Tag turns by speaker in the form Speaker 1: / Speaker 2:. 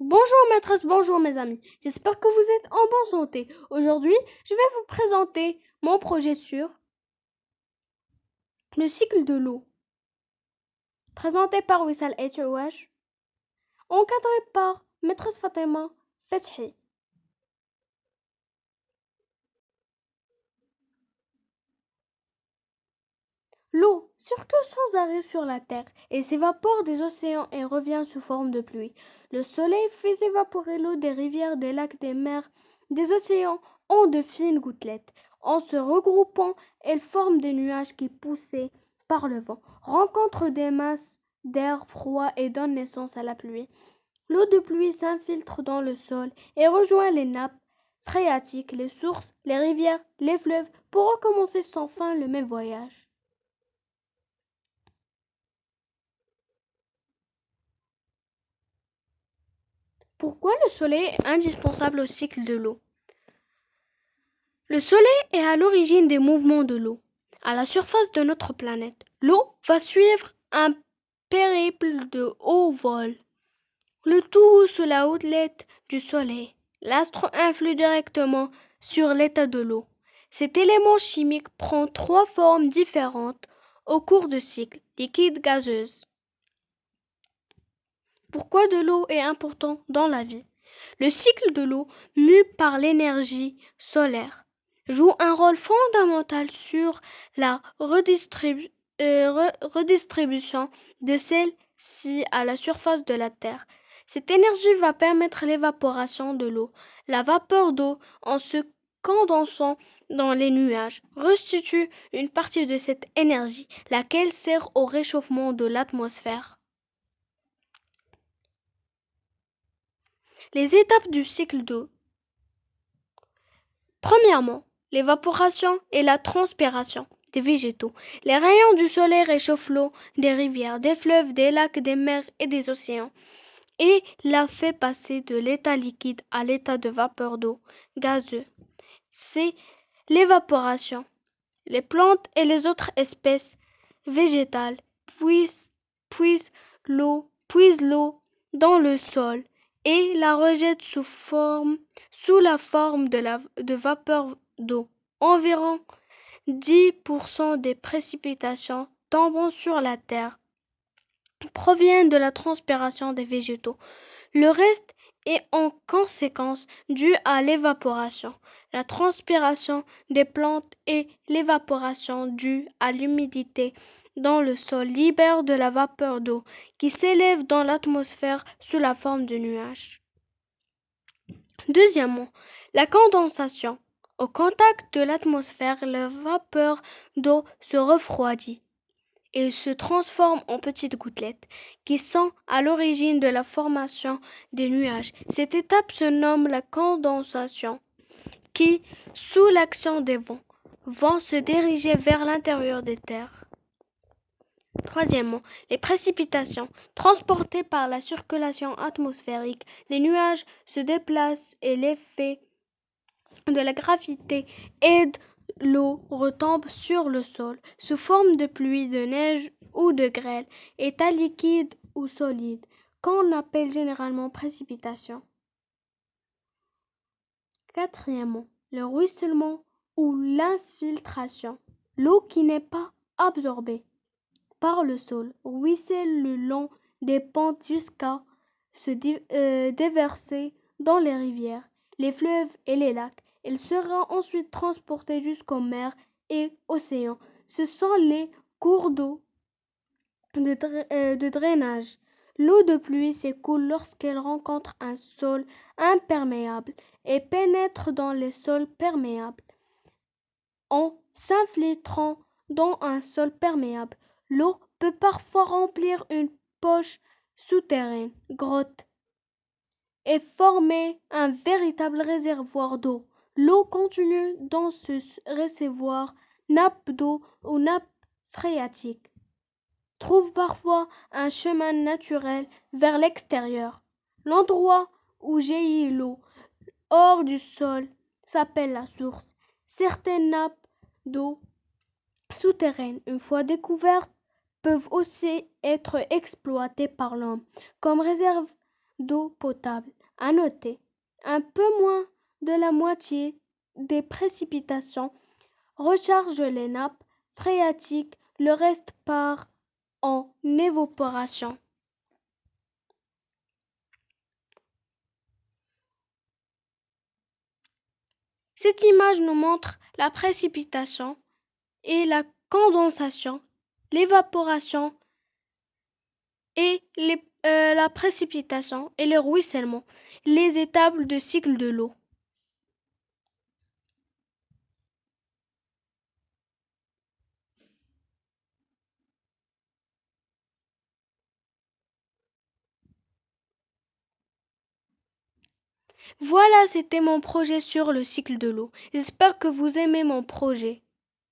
Speaker 1: Bonjour maîtresse, bonjour mes amis. J'espère que vous êtes en bonne santé. Aujourd'hui, je vais vous présenter mon projet sur le cycle de l'eau, présenté par Wissal Etouash, encadré par maîtresse Fatima Fethi. L'eau circule sans arrêt sur la Terre et s'évapore des océans et revient sous forme de pluie. Le soleil fait s'évaporer l'eau des rivières, des lacs, des mers, des océans en de fines gouttelettes. En se regroupant, elles forment des nuages qui, poussés par le vent, rencontrent des masses d'air froid et donnent naissance à la pluie. L'eau de pluie s'infiltre dans le sol et rejoint les nappes phréatiques, les sources, les rivières, les fleuves pour recommencer sans fin le même voyage. Pourquoi le soleil est indispensable au cycle de l'eau? Le soleil est à l'origine des mouvements de l'eau. À la surface de notre planète, l'eau va suivre un périple de haut vol. Le tout sous la houlette du soleil. L'astre influe directement sur l'état de l'eau. Cet élément chimique prend trois formes différentes au cours du cycle, liquide, gazeuse. Pourquoi de l'eau est important dans la vie? Le cycle de l'eau, mu par l'énergie solaire, joue un rôle fondamental sur la redistribution de celle-ci à la surface de la Terre. Cette énergie va permettre l'évaporation de l'eau. La vapeur d'eau, en se condensant dans les nuages, restitue une partie de cette énergie, laquelle sert au réchauffement de l'atmosphère. Les étapes du cycle d'eau. Premièrement, l'évaporation et la transpiration des végétaux. Les rayons du soleil réchauffent l'eau des rivières, des fleuves, des lacs, des mers et des océans et la fait passer de l'état liquide à l'état de vapeur d'eau gazeux. C'est l'évaporation. Les plantes et les autres espèces végétales puisent puisent l'eau dans le sol et la rejettent sous la forme de vapeur d'eau. Environ 10% des précipitations tombant sur la terre proviennent de la transpiration des végétaux. Le reste est en conséquence dû à l'évaporation. La transpiration des plantes et l'évaporation due à l'humidité dans le sol libèrent de la vapeur d'eau qui s'élève dans l'atmosphère sous la forme de nuages. Deuxièmement, la condensation. Au contact de l'atmosphère, la vapeur d'eau se refroidit et se transforme en petites gouttelettes qui sont à l'origine de la formation des nuages. Cette étape se nomme la condensation qui, sous l'action des vents, vont se diriger vers l'intérieur des terres. Troisièmement, les précipitations. Transportées par la circulation atmosphérique, les nuages se déplacent et l'effet de la gravité aide l'eau retombe sur le sol sous forme de pluie, de neige ou de grêle, état liquide ou solide, qu'on appelle généralement précipitation. Quatrièmement, le ruissellement ou l'infiltration. L'eau qui n'est pas absorbée par le sol ruisselle le long des pentes jusqu'à se déverser dans les rivières, les fleuves et les lacs. Elle sera ensuite transportée jusqu'aux mers et océans. Ce sont les cours d'eau de drainage. L'eau de pluie s'écoule lorsqu'elle rencontre un sol imperméable et pénètre dans les sols perméables. En s'infiltrant dans un sol perméable, l'eau peut parfois remplir une poche souterraine, grotte, et former un véritable réservoir d'eau. L'eau continue dans ce réservoir, nappe d'eau ou nappe phréatique, trouve parfois un chemin naturel vers l'extérieur. L'endroit où jaillit l'eau hors du sol s'appelle la source. Certaines nappes d'eau souterraines, une fois découvertes, peuvent aussi être exploitées par l'homme comme réserve d'eau potable. À noter, un peu moins de la moitié des précipitations rechargent les nappes phréatiques, le reste part en évaporation. Cette image nous montre la précipitation et la condensation, l'évaporation et la précipitation et le ruissellement, les étapes de cycle de l'eau. Voilà, c'était mon projet sur le cycle de l'eau. J'espère que vous aimez mon projet.